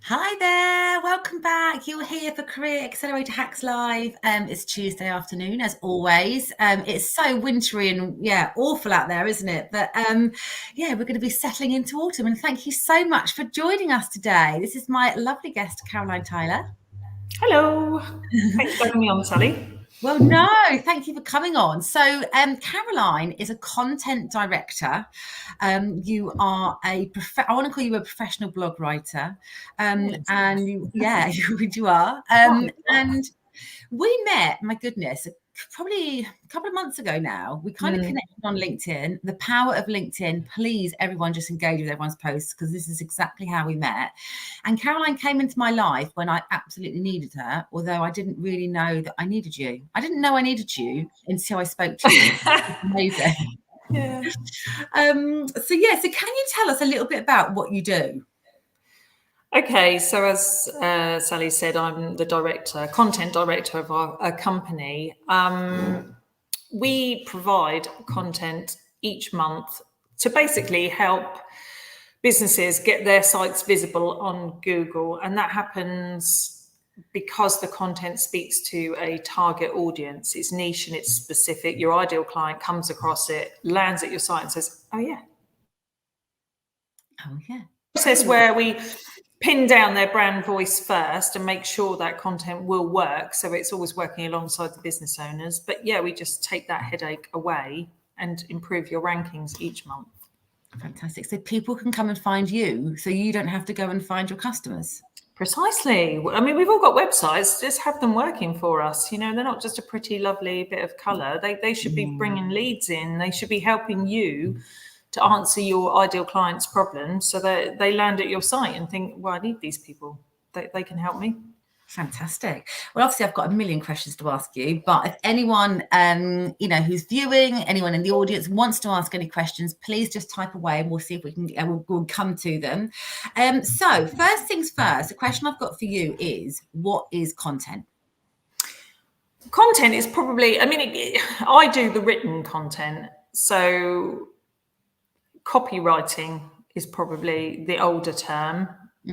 Hi there, welcome back. You're here for Career Accelerator Hacks Live. It's Tuesday afternoon, as always. It's so wintry and awful out there, isn't it? But we're going to be settling into autumn. And thank you so much for joining us today. This is my lovely guest, Caroline Tyler. Hello. Thanks for having me on, Sally. Well, no, thank you for coming on. So, Caroline is a content director. You are I want to call you a professional blog writer, and you are. And we met, my goodness, probably a couple of months ago now. We kind of connected on LinkedIn. The power of LinkedIn. Please, everyone, just engage with everyone's posts because this is exactly how we met. And Caroline came into my life when I absolutely needed her, although I didn't really know that I needed you. I didn't know I needed you until I spoke to you. Amazing. Yeah. So can you tell us a little bit about what you do? Okay, so as Sally said, I'm the content director of our company. We provide content each month to basically help businesses get their sites visible on Google, and that happens because the content speaks to a target audience. It's niche and it's specific. Your ideal client comes across it, lands at your site and says, oh yeah. Process where we pin down their brand voice first and make sure that content will work. So it's always working alongside the business owners. But yeah, we just take that headache away and improve your rankings each month. Fantastic. So people can come and find you, so you don't have to go and find your customers. Precisely. I mean, we've all got websites, just have them working for us. You know, they're not just a pretty, lovely bit of colour. They should be bringing leads in. They should be helping you to answer your ideal client's problems so that they land at your site and think, well, I need these people. They can help me. Fantastic. Well, obviously, I've got a million questions to ask you, but if anyone, who's viewing, anyone in the audience wants to ask any questions, please just type away and we'll see if we can, we'll come to them. So first things first, the question I've got for you is, what is content? Content is probably, I do the written content. So copywriting is probably the older term.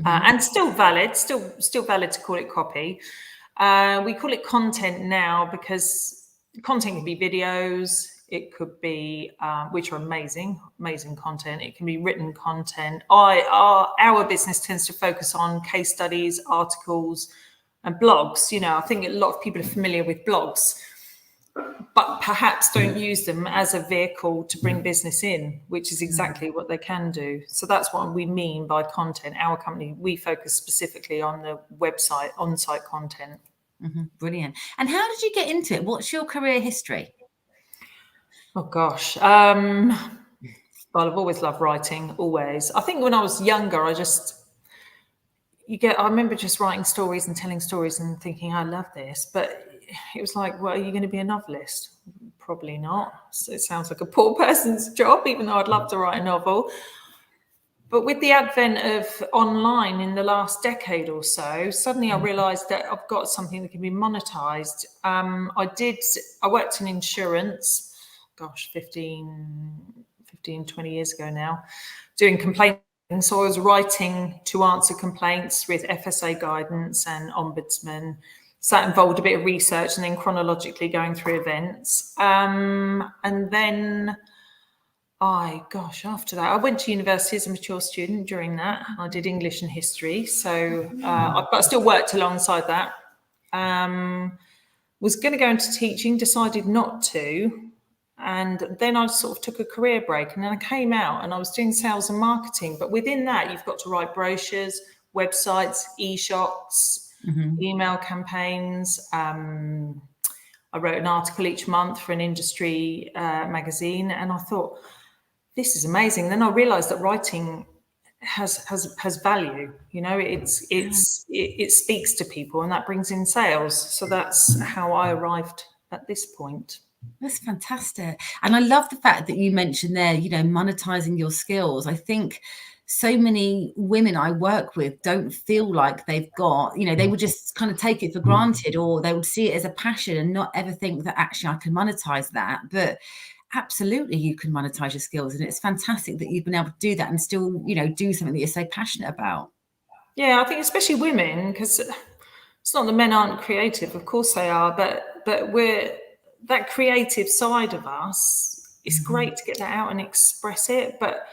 And still valid to call it copy. We call it content now because content can be videos, it could be, which are amazing content. It can be written content. Our business tends to focus on case studies, articles, and blogs. You know, I think a lot of people are familiar with blogs, but perhaps don't use them as a vehicle to bring business in, which is exactly what they can do. So that's what we mean by content. Our company, we focus specifically on the website, on-site content. Brilliant. And how did you get into it? What's your career history? Oh, gosh. Well, I've always loved writing, always. I think when I was younger, I remember just writing stories and telling stories and thinking, I love this. But it was like, well, are you going to be a novelist? Probably not. So it sounds like a poor person's job, even though I'd love to write a novel. But with the advent of online in the last decade or so, suddenly I realized that I've got something that can be monetized. I worked in insurance, 15, 20 years ago now, doing complaints. So I was writing to answer complaints with FSA guidance and ombudsman. So that involved a bit of research and then chronologically going through events. And then, after that, I went to university as a mature student during that. I did English and history. So I still worked alongside that. Was going to go into teaching, decided not to. And then I sort of took a career break. And then I came out and I was doing sales and marketing. But within that, you've got to write brochures, websites, e-shops, email campaigns. I wrote an article each month for an industry magazine, and I thought, this is amazing. Then I realized that writing has value. You know, it speaks to people, and that brings in sales. So that's how I arrived at this point. That's fantastic. And I love the fact that you mentioned there, monetizing your skills. I think so many women I work with don't feel like they've got, they would just kind of take it for granted, or they would see it as a passion and not ever think that actually I can monetize that. But absolutely, you can monetize your skills. And it's fantastic that you've been able to do that and still, do something that you're so passionate about. Yeah, I think especially women, because it's not that men aren't creative, of course they are, but we're that creative side of us. It's great to get that out and express it, but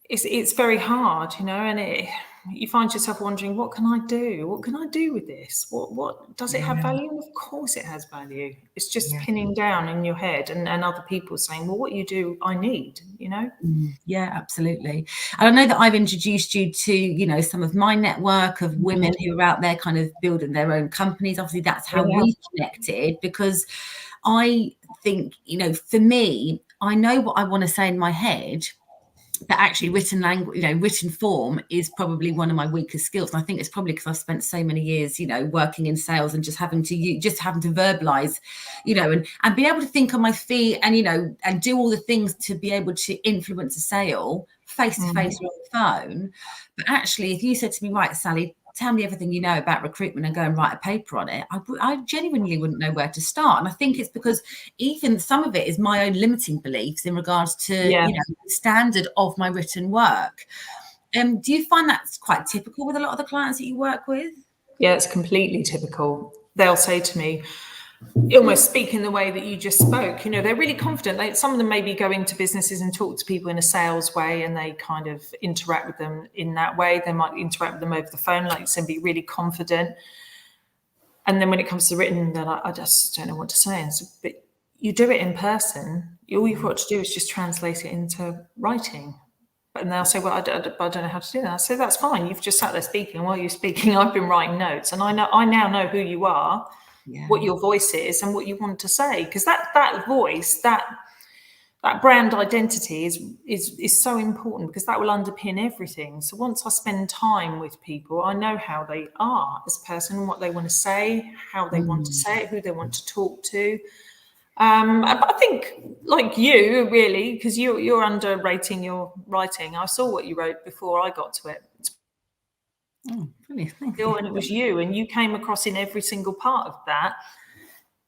it's very hard, and you find yourself wondering, what can I do? What can I do with this? What does it have value? Of course it has value. It's just pinning down in your head and other people saying, well, what you do, I need. Yeah, absolutely. And I know that I've introduced you to, some of my network of women who are out there kind of building their own companies. Obviously, that's how we connected, because I think, for me, I know what I want to say in my head, but actually written language, written form is probably one of my weakest skills. And I think it's probably because I've spent so many years, working in sales and just having to verbalize, and be able to think on my feet and, and do all the things to be able to influence a sale face to face or on the phone. But actually, if you said to me, right, Sally, tell me everything you know about recruitment and go and write a paper on it, I genuinely wouldn't know where to start. And I think it's because even some of it is my own limiting beliefs in regards to, the standard of my written work. Do you find that's quite typical with a lot of the clients that you work with? Yeah, it's completely typical. They'll say to me, almost speak in the way that you just spoke. They're really confident. Some of them maybe go into businesses and talk to people in a sales way, and they kind of interact with them in that way. They might interact with them over the phone, like you said, be really confident. And then when it comes to written, they're like, I just don't know what to say. And so, but you do it in person. All you've got to do is just translate it into writing. And they'll say, well, I don't know how to do that. I say, that's fine. You've just sat there speaking. While you're speaking, I've been writing notes. And I now know who you are, what your voice is, and what you want to say. Because that voice, that brand identity is so important, because that will underpin everything. So once I spend time with people, I know how they are as a person, what they want to say, how they want to say it, who they want to talk to. I think, like you, really, because you're underrating your writing. I saw what you wrote before I got to it. Oh, brilliant. And it was you, and you came across in every single part of that.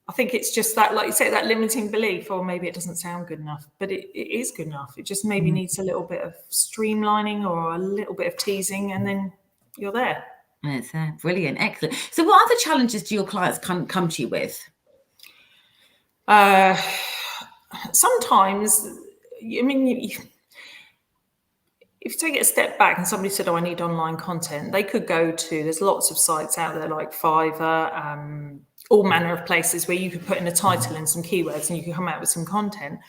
I think it's just that, like you say, that limiting belief, or maybe it doesn't sound good enough, but it is good enough. It just maybe needs a little bit of streamlining or a little bit of teasing, and then you're there. It's brilliant. Excellent. So what other challenges do your clients come to you with? Sometimes, I mean, if you take it a step back and somebody said, oh, I need online content, they could go to, there's lots of sites out there like Fiverr, all manner of places where you could put in a title and some keywords and you can come out with some content.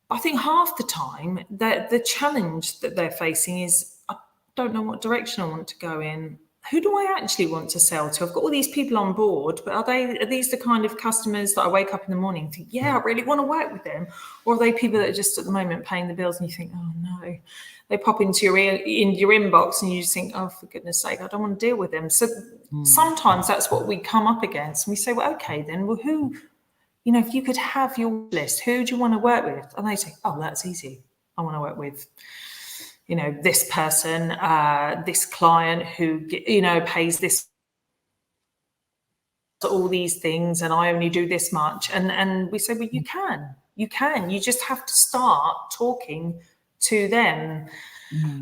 I think half the time the challenge that they're facing is, I don't know what direction I want to go in. Who do I actually want to sell to? I've got all these people on board, but are these the kind of customers that I wake up in the morning and think, yeah, I really want to work with them? Or are they people that are just at the moment paying the bills and you think, oh no, they pop into your inbox and you just think, oh, for goodness sake, I don't want to deal with them. So sometimes that's what we come up against. And we say, well, okay, then, well, who, if you could have your list, who do you want to work with? And they say, oh, that's easy. I want to work with, this person, this client who, pays this, all these things, and I only do this much. And we say, well, you can. You just have to start talking to them.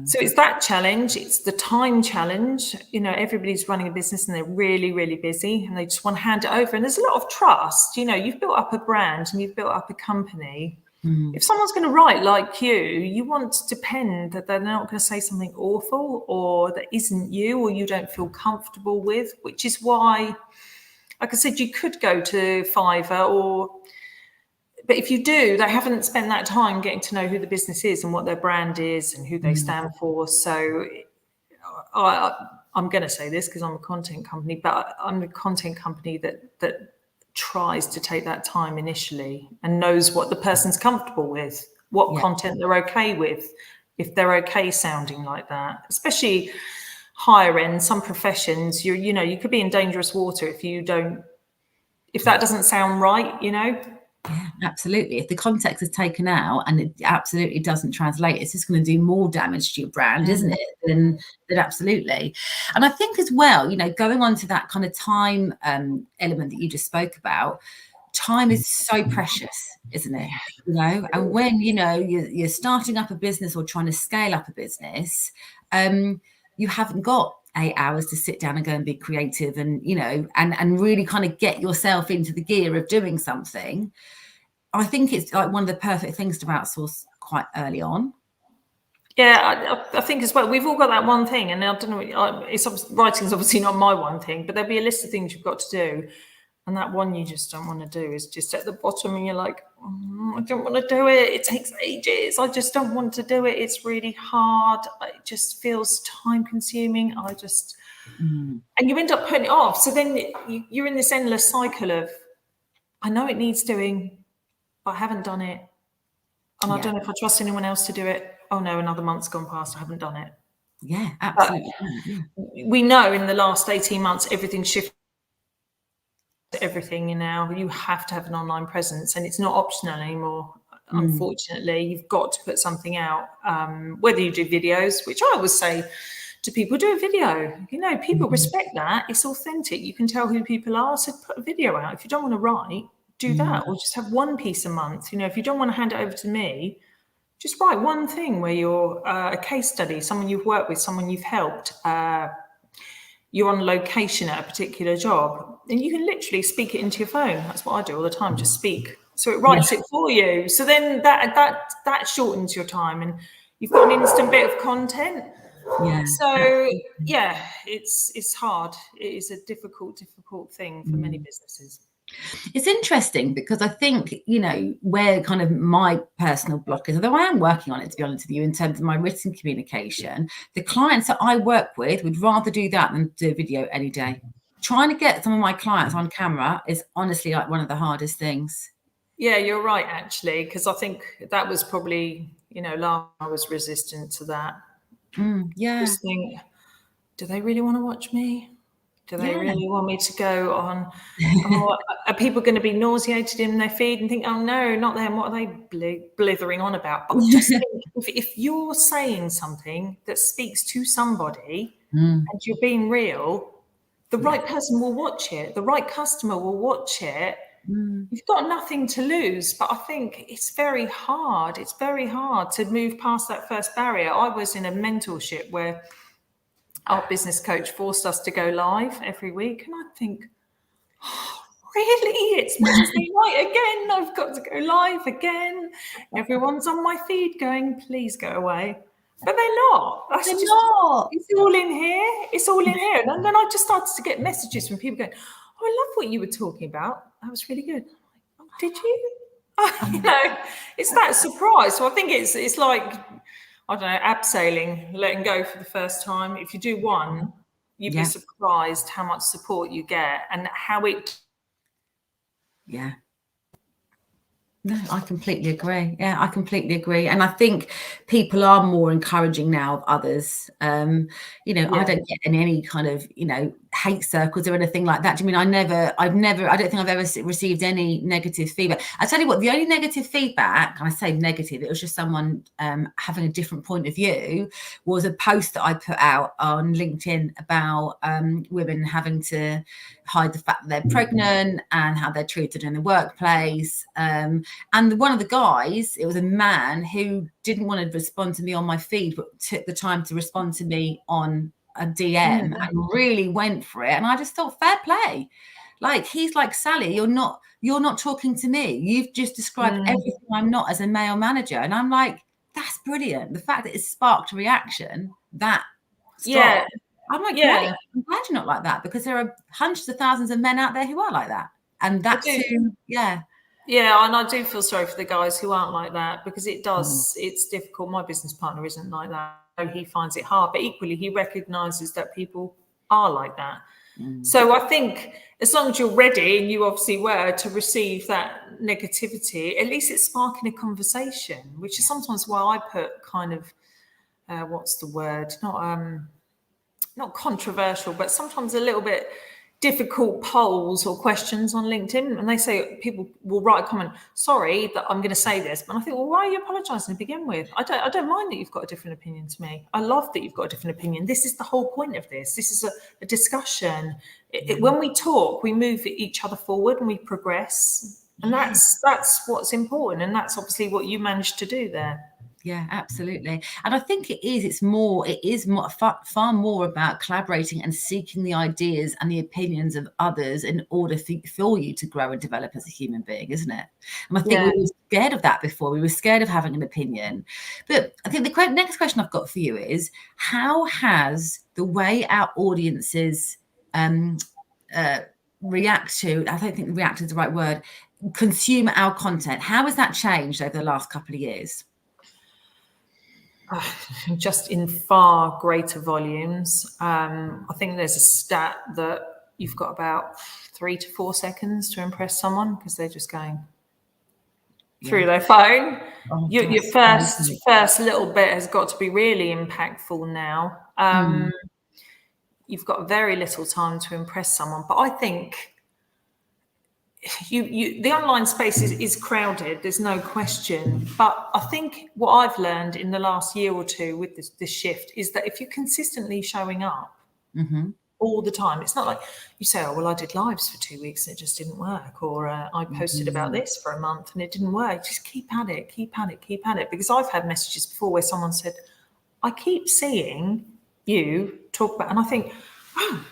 So it's that challenge. It's the time challenge. Everybody's running a business and they're really, really busy and they just want to hand it over. And there's a lot of trust. You've built up a brand and you've built up a company. If someone's going to write like you want to depend that they're not going to say something awful or that isn't you, or you don't feel comfortable with, which is why, like I said, you could go to Fiverr but if you do, they haven't spent that time getting to know who the business is and what their brand is and who they stand for. So I'm going to say this because I'm a content company, but I'm a content company that tries to take that time initially and knows what the person's comfortable with, what content they're okay with, if they're okay sounding like that. Especially higher end, some professions, you could be in dangerous water if that doesn't sound right. Yeah, absolutely. If the context is taken out and it absolutely doesn't translate, it's just going to do more damage to your brand, isn't it? Then absolutely. And I think as well, going on to that kind of time element that you just spoke about, time is so precious, isn't it? And when you're starting up a business or trying to scale up a business, you haven't got 8 hours to sit down and go and be creative and, you know, and really kind of get yourself into the gear of doing something. I think it's like one of the perfect things to outsource quite early on. Yeah, I think as well, we've all got that one thing, and I don't know, writing's obviously not my one thing, but there'll be a list of things you've got to do, and that one you just don't want to do is just at the bottom, and you're like, I don't want to do it. It takes ages. I just don't want to do it. It's really hard. It just feels time consuming. And you end up putting it off. So then you're in this endless cycle of, I know it needs doing, but I haven't done it. And I don't know if I trust anyone else to do it. Oh no, another month's gone past, I haven't done it. Yeah, absolutely. We know in the last 18 months, everything's shifted. Everything now, you have to have an online presence, and it's not optional anymore. Unfortunately, you've got to put something out. Whether you do videos, which I always say to people, do a video. You know, people respect that. It's authentic. You can tell who people are. So put a video out. If you don't want to write, do that, or just have one piece a month. You know, if you don't want to hand it over to me, just write one thing where you're a case study, someone you've worked with, someone you've helped. You're on location at a particular job, and you can literally speak it into your phone. That's what I do all the time, just speak. So it writes it for you. So then that shortens your time, and you've got an instant bit of content. Yeah. So yeah, it's hard. It is a difficult thing for many businesses. It's interesting because I think, you know, where kind of my personal block is, although I am working on it, to be honest with you, in terms of my written communication, the clients that I work with would rather do that than do a video any day. Trying to get some of my clients on camera is honestly like one of the hardest things. Yeah, you're right, actually, because I think that was probably, you know, I was resistant to that. Yeah. Just think, do they really want to watch me? Do they really want me to go on? Oh, are people going to be nauseated in their feed and think, oh no, not them? What are they blithering on about? But just think, if you're saying something that speaks to somebody and you're being real, the right person will watch it. The right customer will watch it. You've got nothing to lose. But I think it's very hard. It's very hard to move past that first barrier. I was in a mentorship where our business coach forced us to go live every week. And I think, oh, really? It's Wednesday night again. I've got to go live again. Everyone's on my feed going, please go away. But they're not. It's all in here. It's all in here. And then I just started to get messages from people going, oh, I love what you were talking about. That was really good. Oh, did you? You know, it's that surprise. So I think it's like, I don't know, abseiling, letting go for the first time. If you do one, you'd be surprised how much support you get and how it. Yeah. No, I completely agree. Yeah, I completely agree. And I think people are more encouraging now of others. You know, I don't get in any kind of, you know, hate circles or anything like that. Do you mean I don't think I've ever received any negative feedback. I tell you what, the only negative feedback, and I say negative, it was just someone having a different point of view, was a post that I put out on LinkedIn about women having to hide the fact that they're pregnant and how they're treated in the workplace. And one of the guys, it was a man who didn't want to respond to me on my feed, but took the time to respond to me on a DM and really went for it. And I just thought, fair play. Like, he's like, Sally, you're not talking to me. You've just described everything I'm not as a male manager. And I'm like, that's brilliant. The fact that it sparked a reaction, that stopped. I'm like, great. I'm glad you're not like that, because there are hundreds of thousands of men out there who are like that. And that's Yeah, and I do feel sorry for the guys who aren't like that, because it's difficult. My business partner isn't like that. He finds it hard, but equally he recognises that people are like that. So I think as long as you're ready, and you obviously were, to receive that negativity, at least it's sparking a conversation, which is sometimes why I put kind of, what's the word? Not controversial, but sometimes a little bit difficult polls or questions on LinkedIn. And they say, people will write a comment, sorry that I'm going to say this. But I think, well, why are you apologising to begin with? I don't mind that you've got a different opinion to me. I love that you've got a different opinion. This is the whole point of this. This is a discussion. When we talk, we move each other forward and we progress. And that's what's important. And that's obviously what you managed to do there. Yeah, absolutely. And I think it is more, far more about collaborating and seeking the ideas and the opinions of others in order for you to grow and develop as a human being, isn't it? And I think we were scared of that before. We were scared of having an opinion. But I think the next question I've got for you is, how has the way our audiences react to, I don't think react is the right word, consume our content, how has that changed over the last couple of years? Just in far greater volumes. I think there's a stat that you've got about 3 to 4 seconds to impress someone because they're just going through their phone. Oh, your first little bit has got to be really impactful now. You've got very little time to impress someone, but I think the online space is crowded, there's no question. But I think what I've learned in the last year or two with this shift is that if you're consistently showing up all the time, it's not like you say, oh, well, I did lives for 2 weeks and it just didn't work, or I posted about this for a month and it didn't work. Just keep at it, keep at it, keep at it. Because I've had messages before where someone said, I keep seeing you talk about, and I think, oh,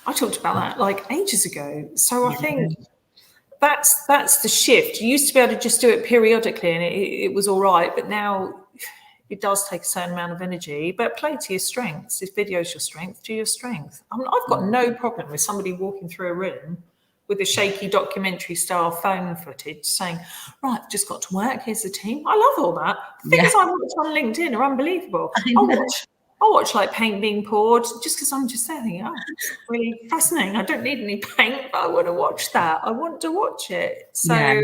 I talked about that like ages ago. So I think that's the shift. You used to be able to just do it periodically and it was all right, but now it does take a certain amount of energy. But play to your strengths. If video's your strength, do your strength. I mean, I've got no problem with somebody walking through a room with a shaky documentary style phone footage saying, right, I've just got to work, here's the team. I love all that. The things I watch on LinkedIn are unbelievable. I watch like paint being poured just because I'm just there thinking, oh, it's really fascinating. I don't need any paint, but I want to watch that. I want to watch it. So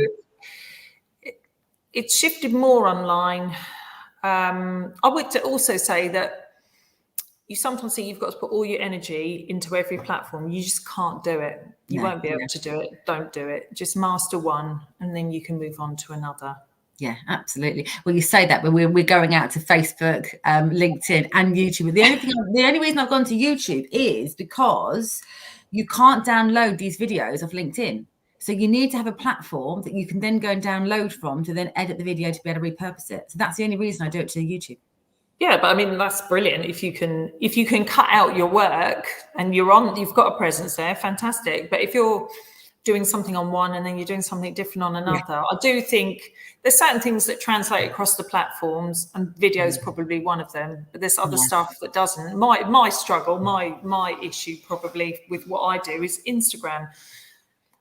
it's shifted more online. I would also say that you sometimes think you've got to put all your energy into every platform. You just can't do it. You won't be able to do it. Don't do it. Just master one and then you can move on to another. Yeah, absolutely. Well, you say that, but we're going out to Facebook, LinkedIn, and YouTube. The only reason I've gone to YouTube is because you can't download these videos off LinkedIn. So you need to have a platform that you can then go and download from to then edit the video to be able to repurpose it. So that's the only reason I do it to YouTube. Yeah, but I mean, that's brilliant. If you can cut out your work and you've got a presence there, fantastic. But if you're doing something on one and then you're doing something different on another, I do think there's certain things that translate across the platforms, and video is probably one of them, but there's other stuff that doesn't. My struggle, my issue probably with what I do is Instagram.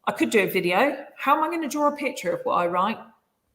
I could do a video. How am I going to draw a picture of what I write?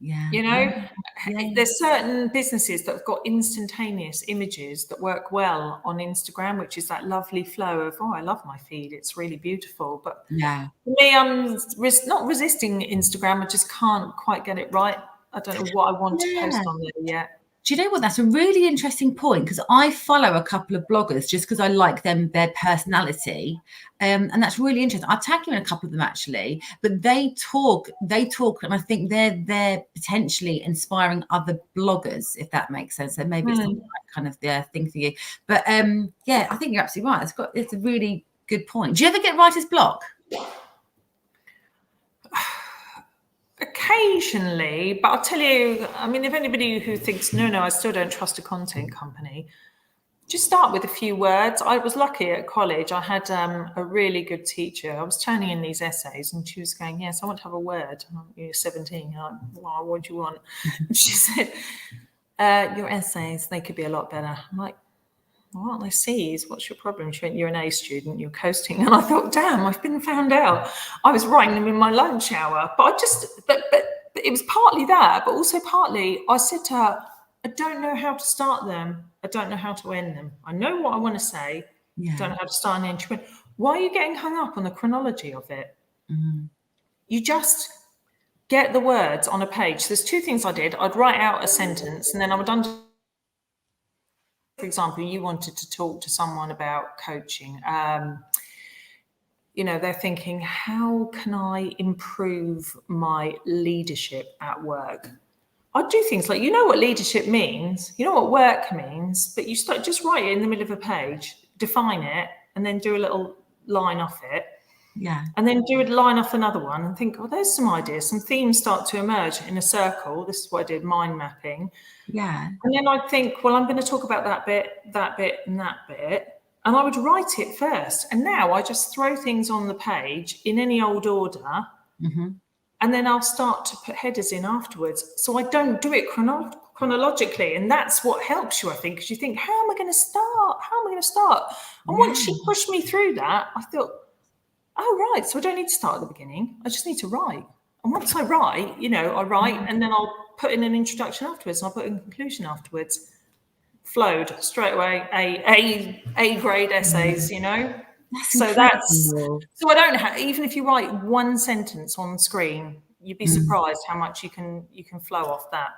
There's certain businesses that have got instantaneous images that work well on Instagram, which is that lovely flow of, oh, I love my feed, it's really beautiful. But for me, I'm not resisting Instagram, I just can't quite get it right. I don't know what I want to post on there yet. Do you know what? That's a really interesting point, because I follow a couple of bloggers just because I like their personality. And that's really interesting. I'll tag you in a couple of them actually, but they talk, and I think they're potentially inspiring other bloggers, if that makes sense. So maybe it's not the right kind of thing for you. But yeah, I think you're absolutely right. It's a really good point. Do you ever get writer's block? Occasionally, but I'll tell you, I mean, if anybody who thinks, no, I still don't trust a content company, just start with a few words. I was lucky at college. I had a really good teacher. I was turning in these essays and she was going, yes, I want to have a word. You're 17. You're like, well, what do you want? And she said, your essays, they could be a lot better. I'm like, well, I see. What's your problem? She went, you're an A student, you're coasting. And I thought, damn, I've been found out. I was writing them in my lunch hour. But but it was partly that, but also partly I said to her, I don't know how to start them. I don't know how to end them. I know what I want to say. I don't know how to start and end. She went, why are you getting hung up on the chronology of it? You just get the words on a page. There's two things I did. I'd write out a sentence and then I would for example, you wanted to talk to someone about coaching. They're thinking, how can I improve my leadership at work? I do things like, you know what leadership means, you know what work means, but you just write it in the middle of a page, define it, and then do a little line off it. Yeah. And then do a line off another one and think, oh, there's some ideas, some themes start to emerge in a circle. This is what I did, mind mapping. Yeah. And then I'd think, well, I'm going to talk about that bit, and that bit. And I would write it first. And now I just throw things on the page in any old order. Mm-hmm. And then I'll start to put headers in afterwards. So I don't do it chronologically. And that's what helps you, I think, because you think, how am I going to start? How am I going to start? And once she pushed me through that, I thought, oh, right. So I don't need to start at the beginning. I just need to write. And once I write, I write and then I'll put in an introduction afterwards and I'll put in a conclusion afterwards. Flowed straight away. A grade essays, So so I don't have, even if you write one sentence on screen, you'd be surprised how much you can flow off that.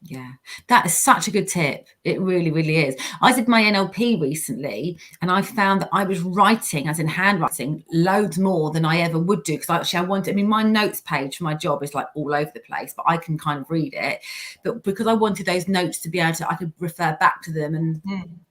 Yeah, that is such a good tip. It really, really is. I did my NLP recently and I found that I was writing, as in handwriting, loads more than I ever would do. Because my notes page for my job is like all over the place, but I can kind of read it. But because I wanted those notes to be able to, I could refer back to them and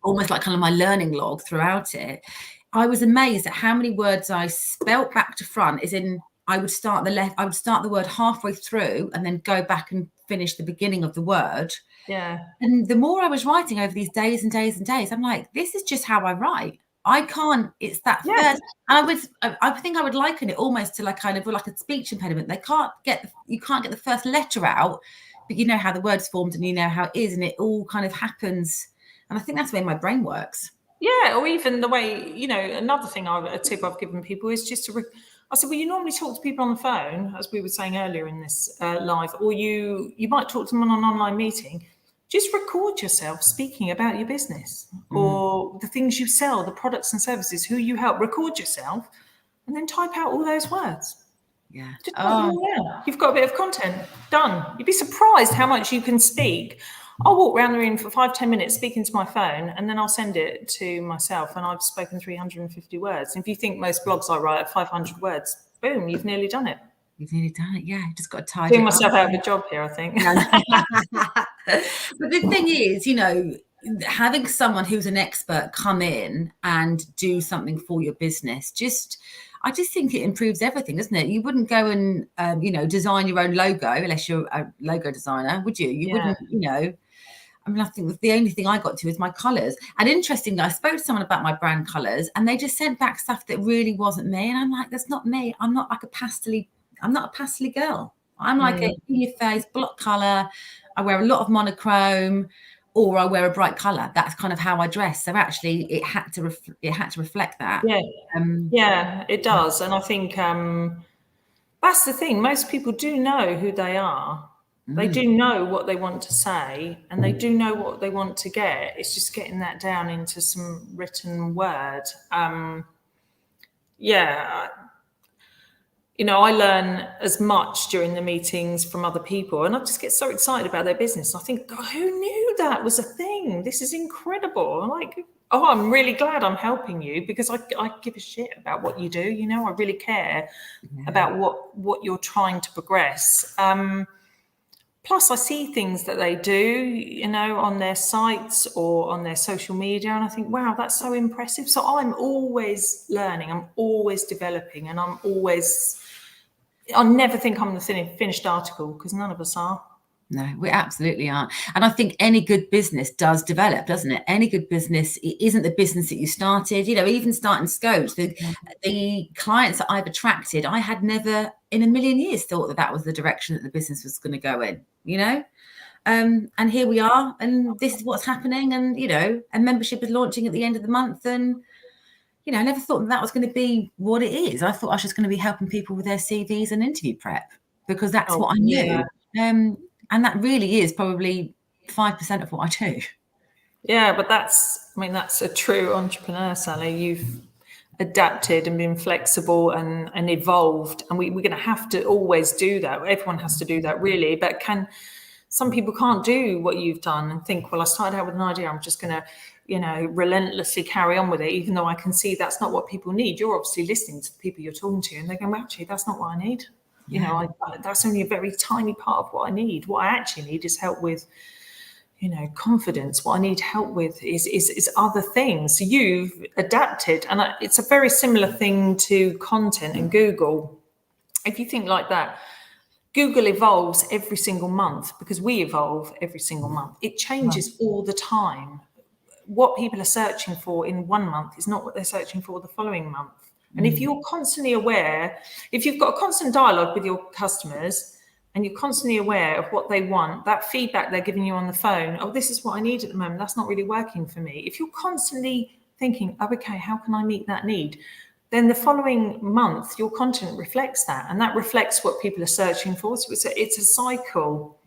almost like kind of my learning log throughout it. I was amazed at how many words I spelt back to front, as in I would start the word halfway through and then go back and finish the beginning of the word. Yeah. And the more I was writing over these days and days and days, I'm like, this is just how I write. I can't, it's that first. And I think I would liken it almost to like a speech impediment. You can't get the first letter out, but you know how the word's formed and you know how it is, and it all kind of happens. And I think that's the way my brain works. Yeah, or even the way, another thing, a tip I've given people is just I said, well, you normally talk to people on the phone, as we were saying earlier in this live, or you might talk to them on an online meeting. Just record yourself speaking about your business or the things you sell, the products and services, who you help. Record yourself and then type out all those words. Yeah. Just You've got a bit of content done. You'd be surprised how much you can speak. I'll walk around the room for 5-10 minutes speaking to my phone, and then I'll send it to myself, and I've spoken 350 words. If you think most blogs I write are 500 words, boom, you've nearly done it. You've nearly done it, yeah. You just got to tidy Doing myself out of a job here, I think. But the thing is, having someone who's an expert come in and do something for your business, I just think it improves everything, doesn't it? You wouldn't go and, design your own logo unless you're a logo designer, would you? You wouldn't, I think the only thing I got to is my colours. And interestingly, I spoke to someone about my brand colours and they just sent back stuff that really wasn't me. And I'm like, that's not me. I'm not like I'm not a pastely girl. I'm like a in your face block colour. I wear a lot of monochrome, or I wear a bright colour. That's kind of how I dress. So actually, it had to reflect that. Yeah, it does. And I think that's the thing. Most people do know who they are. They do know what they want to say, and they do know what they want to get. It's just getting that down into some written word. I learn as much during the meetings from other people, and I just get so excited about their business. I think, God, who knew that was a thing? This is incredible. I'm like, I'm really glad I'm helping you, because I give a shit about what you do. I really care about what you're trying to progress. Plus, I see things that they do, on their sites or on their social media, and I think, wow, that's so impressive. So I'm always learning, I'm always developing, and I'll never think I'm the finished article, because none of us are. No, we absolutely aren't. And I think any good business does develop, doesn't it? Any good business, it isn't the business that you started, even starting Scopes, the clients that I've attracted, I had never in a million years thought that was the direction that the business was going to go in, and here we are, and this is what's happening. And, a membership is launching at the end of the month. And, I never thought that was going to be what it is. I thought I was just going to be helping people with their CVs and interview prep, because that's what I knew. And that really is probably 5% of what I do. Yeah, but that's a true entrepreneur, Sally. You've adapted and been flexible and evolved. And we're going to have to always do that. Everyone has to do that, really. But some people can't do what you've done and think, well, I started out with an idea, I'm just going to, relentlessly carry on with it, even though I can see that's not what people need. You're obviously listening to the people you're talking to, and they're going, well, actually, that's not what I need. That's only a very tiny part of what I need. What I actually need is help with, confidence. What I need help with is other things. So you've adapted, and it's a very similar thing to content and Google. If you think like that, Google evolves every single month because we evolve every single month. It changes all the time. What people are searching for in one month is not what they're searching for the following month. And if you're constantly aware, if you've got a constant dialogue with your customers and you're constantly aware of what they want, that feedback they're giving you on the phone, oh, this is what I need at the moment, that's not really working for me. If you're constantly thinking, oh, okay, how can I meet that need? Then the following month, your content reflects that, and that reflects what people are searching for. So it's a cycle.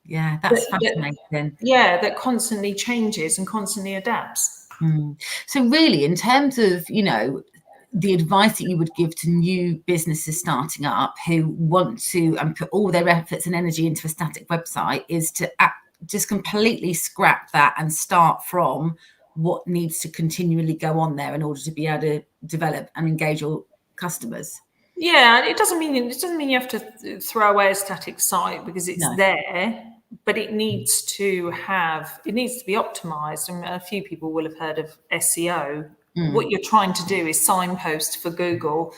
Yeah, that's fascinating. That constantly changes and constantly adapts. So really, in terms of, the advice that you would give to new businesses starting up who want to put all their efforts and energy into a static website is to just completely scrap that and start from what needs to continually go on there in order to be able to develop and engage your customers. Yeah, it doesn't mean you have to throw away a static site because it's there, but it needs to be optimized. And a few people will have heard of SEO. What you're trying to do is signpost for Google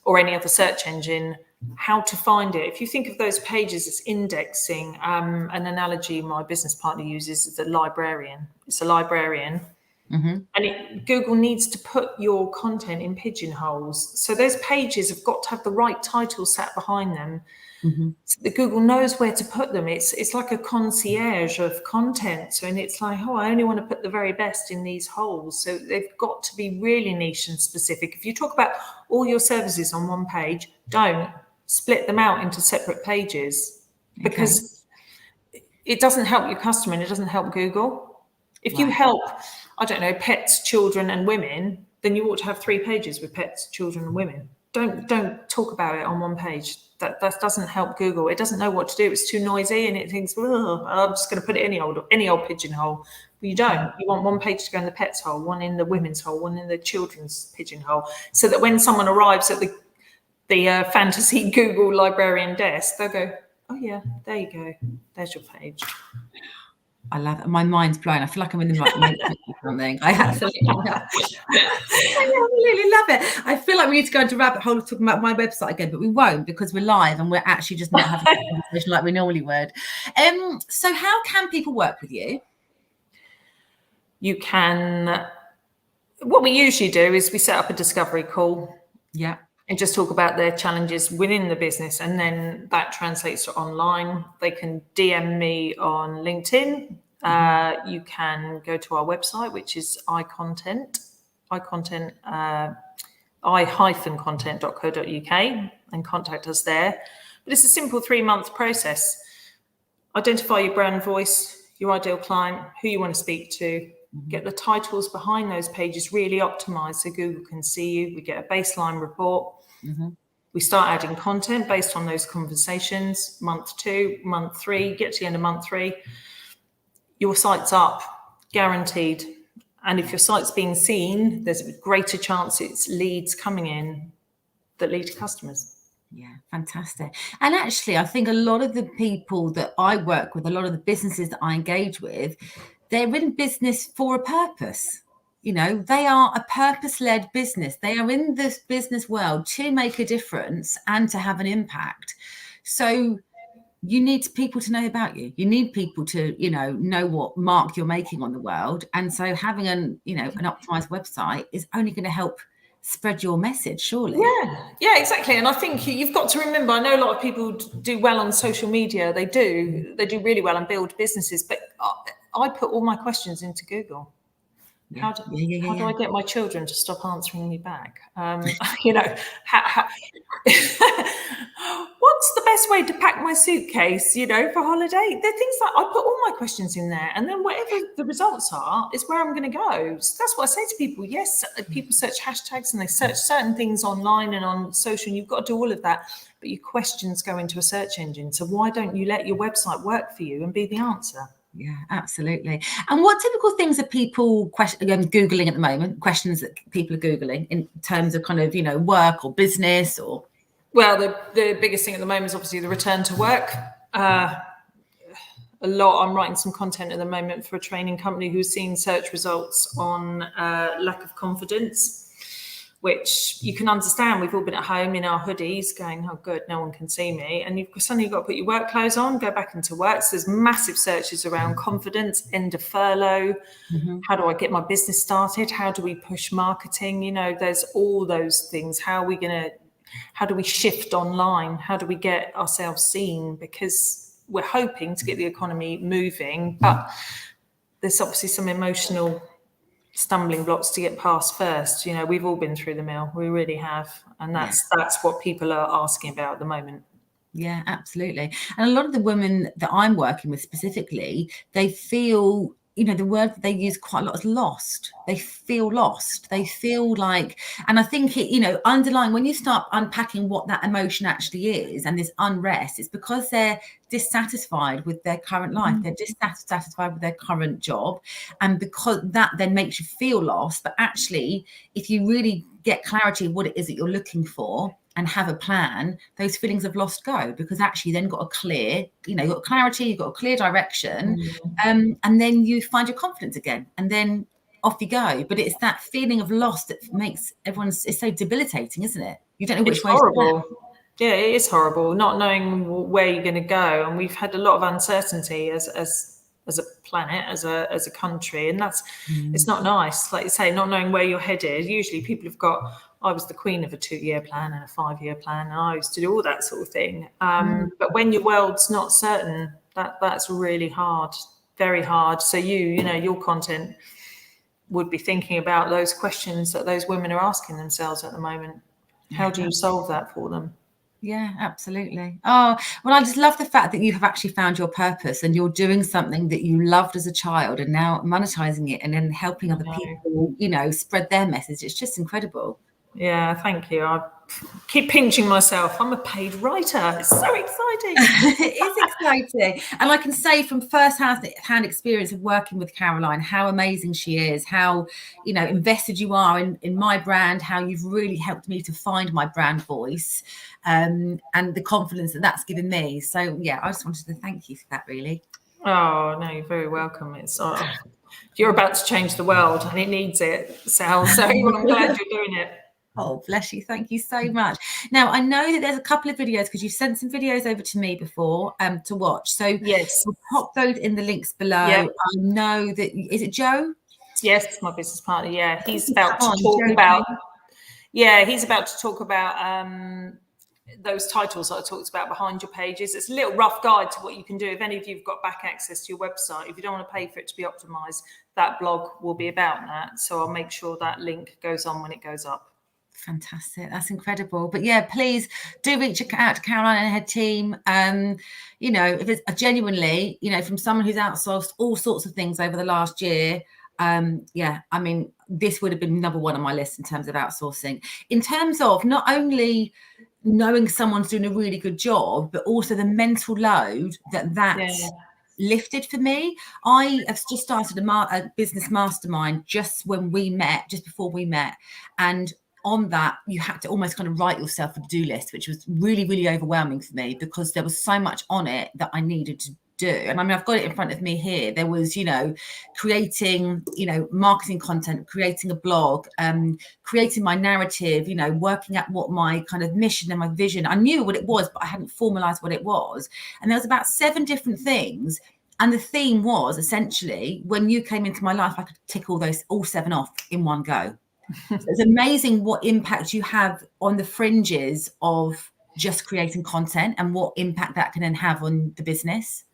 or any other search engine how to find it. If you think of those pages as indexing, an analogy my business partner uses is a librarian. It's a librarian. And Google needs to put your content in pigeonholes. So those pages have got to have the right title sat behind them. So that Google knows where to put them. It's like a concierge of content. So, and it's like, oh, I only want to put the very best in these holes. So they've got to be really niche and specific. If you talk about all your services on one page, don't split them out into separate pages because it doesn't help your customer and it doesn't help Google. If you help, I don't know, pets, children, and women, then you ought to have 3 pages with pets, children, and women. Don't talk about it on one page. That doesn't help Google. It doesn't know what to do. It's too noisy, and it thinks, "Oh, I'm just going to put it in any old pigeonhole." But you don't. You want one page to go in the pets hole, one in the women's hole, one in the children's pigeonhole, so that when someone arrives at the fantasy Google librarian desk, they'll go, "Oh yeah, there you go. There's your page." I love it. My mind's blown. I feel like I'm in the right matrix or something. I absolutely love it. I absolutely love it. I feel like we need to go into a rabbit hole of talking about my website again, but we won't because we're live and we're actually just not having a conversation like we normally would. So how can people work with you? You can. What we usually do is we set up a discovery call. Yeah. And just talk about their challenges within the business. And then that translates to online. They can DM me on LinkedIn. You can go to our website, which is iContent, i-content.co.uk and contact us there. But it's a simple 3-month process. Identify your brand voice, your ideal client, who you want to speak to, get the titles behind those pages really optimized so Google can see you. We get a baseline report. We start adding content based on those conversations. Month 2, month 3, get to the end of month 3, your site's up, guaranteed. And if your site's being seen, there's a greater chance it's leads coming in that lead to customers. Yeah, fantastic. And actually, I think a lot of the people that I work with, a lot of the businesses that I engage with, they're in business for a purpose. They are a purpose-led business. They are in this business world to make a difference and to have an impact. So you need people to know about you. You need people to, know what mark you're making on the world. And so having an optimized website is only going to help spread your message, surely. Yeah, exactly. And I think you've got to remember, I know a lot of people do well on social media. They do really well and build businesses. But I put all my questions into Google. How do I get my children to stop answering me back? What's the best way to pack my suitcase, for holiday? There are things like I put all my questions in there, and then whatever the results are is where I'm going to go. So that's what I say to people. Yes, people search hashtags and they search certain things online and on social, and you've got to do all of that. But your questions go into a search engine. So why don't you let your website work for you and be the answer? Yeah, absolutely. And what typical things are people Googling at the moment? Questions that people are Googling in terms of kind of, work or business or? Well, the biggest thing at the moment is obviously the return to work. a lot. I'm writing some content at the moment for a training company who's seen search results on lack of confidence, which you can understand. We've all been at home in our hoodies going, oh, good, no one can see me. And suddenly you've got to put your work clothes on, go back into work. So there's massive searches around confidence, end of furlough. How do I get my business started? How do we push marketing? You know, there's all those things. How do we shift online? How do we get ourselves seen? Because we're hoping to get the economy moving, but there's obviously some emotional stumbling blocks to get past first. You know, we've all been through the mill. We really have. And that's what people are asking about at the moment. Yeah, absolutely. And a lot of the women that I'm working with specifically, they feel, you know, the word that they use quite a lot is lost. They feel lost. They feel like, and I think it, you know, underlying when you start unpacking what that emotion actually is and this unrest, it's because they're dissatisfied with their current life. They're dissatisfied with their current job. And because that then makes you feel lost. But actually, if you really get clarity of what it is that you're looking for and have a plan, those feelings of lost go, because actually then got a clear, you know, you've got clarity, you've got a clear direction, and then you find your confidence again, and then off you go. But it's that feeling of loss that makes it's so debilitating, isn't it? You don't know which way to go. Yeah, it is horrible not knowing where you're going to go. And we've had a lot of uncertainty as a planet, as a country, and that's it's not nice. Like you say, not knowing where you're headed. Usually people have got, I was the queen of a 2-year plan and a 5-year plan, and I used to do all that sort of thing. But when your world's not certain, that's really hard, very hard. So you know, your content would be thinking about those questions that those women are asking themselves at the moment. How do you solve that for them? Yeah, absolutely. Oh, well, I just love the fact that you have actually found your purpose and you're doing something that you loved as a child and now monetizing it and then helping other people, you know, spread their message. It's just incredible. Yeah, thank you. I keep pinching myself. I'm a paid writer. It's so exciting. It is exciting. And I can say from first-hand experience of working with Caroline, how amazing she is, how, you know, invested you are in my brand, how you've really helped me to find my brand voice, and the confidence that that's given me. So, yeah, I just wanted to thank you for that, really. Oh, no, you're very welcome. It's you're about to change the world and it needs it, Sal. So I'm glad you're doing it. Oh, bless you. Thank you so much. Now, I know that there's a couple of videos because you've sent some videos over to me before to watch. So yes, we'll pop those in the links below. Yep. I know that, is it Joe? Yes, my business partner. Yeah, he's about to talk about. Yeah, he's about to talk about those titles that I talked about behind your pages. It's a little rough guide to what you can do. If any of you've got back access to your website, if you don't want to pay for it to be optimized, that blog will be about that. So I'll make sure that link goes on when it goes up. Fantastic. That's incredible. But yeah, please do reach out to Caroline and her team. You know, if it's genuinely, you know, from someone who's outsourced all sorts of things over the last year, yeah, I mean, this would have been number one on my list in terms of outsourcing, in terms of not only knowing someone's doing a really good job, but also the mental load that's lifted for me. I have just started a business mastermind just before we met. And on that, you had to almost kind of write yourself a to-do list, which was really, really overwhelming for me because there was so much on it that I needed to do. And I mean, I've got it in front of me here. There was, you know, creating, you know, marketing content, creating a blog, creating my narrative, you know, working out what my kind of mission and my vision. I knew what it was, but I hadn't formalized what it was. And there was about 7 different things. And the theme was essentially, when you came into my life, I could tick all 7 off in one go. So it's amazing what impact you have on the fringes of just creating content and what impact that can then have on the business.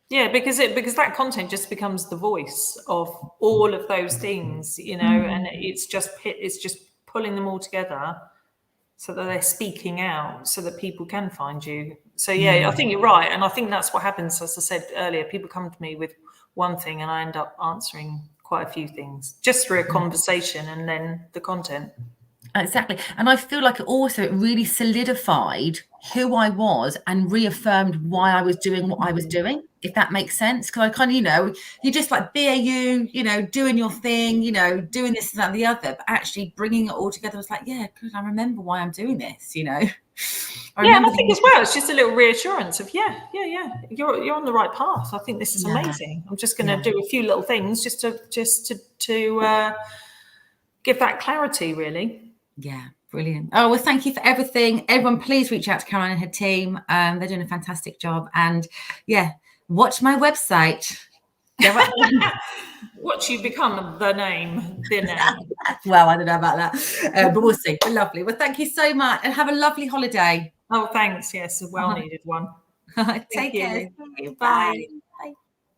Yeah, because that content just becomes the voice of all of those things, you know, and it's just pulling them all together so that they're speaking out so that people can find you. So yeah, I think you're right. And I think that's what happens. As I said earlier, people come to me with one thing and I end up answering quite a few things just through a conversation and then the content. Exactly. And I feel like it really solidified who I was and reaffirmed why I was doing what I was doing, if that makes sense. Because I kind of, you know, you're just like BAU, you know, doing your thing, you know, doing this and that and the other, but actually bringing it all together was like, yeah, good, I remember why I'm doing this, you know. And I think as well, it's just a little reassurance of you're on the right path. I think this is amazing. I'm just going to do a few little things just to give that clarity, really. Yeah, brilliant. Oh, well, thank you for everything. Everyone, please reach out to Caroline and her team. They're doing a fantastic job. And watch my website. Watch you become the name. Well, I don't know about that, but we'll see. Lovely. Well, thank you so much, and have a lovely holiday. Oh, thanks. Yes, a well-needed one. Take care. Bye.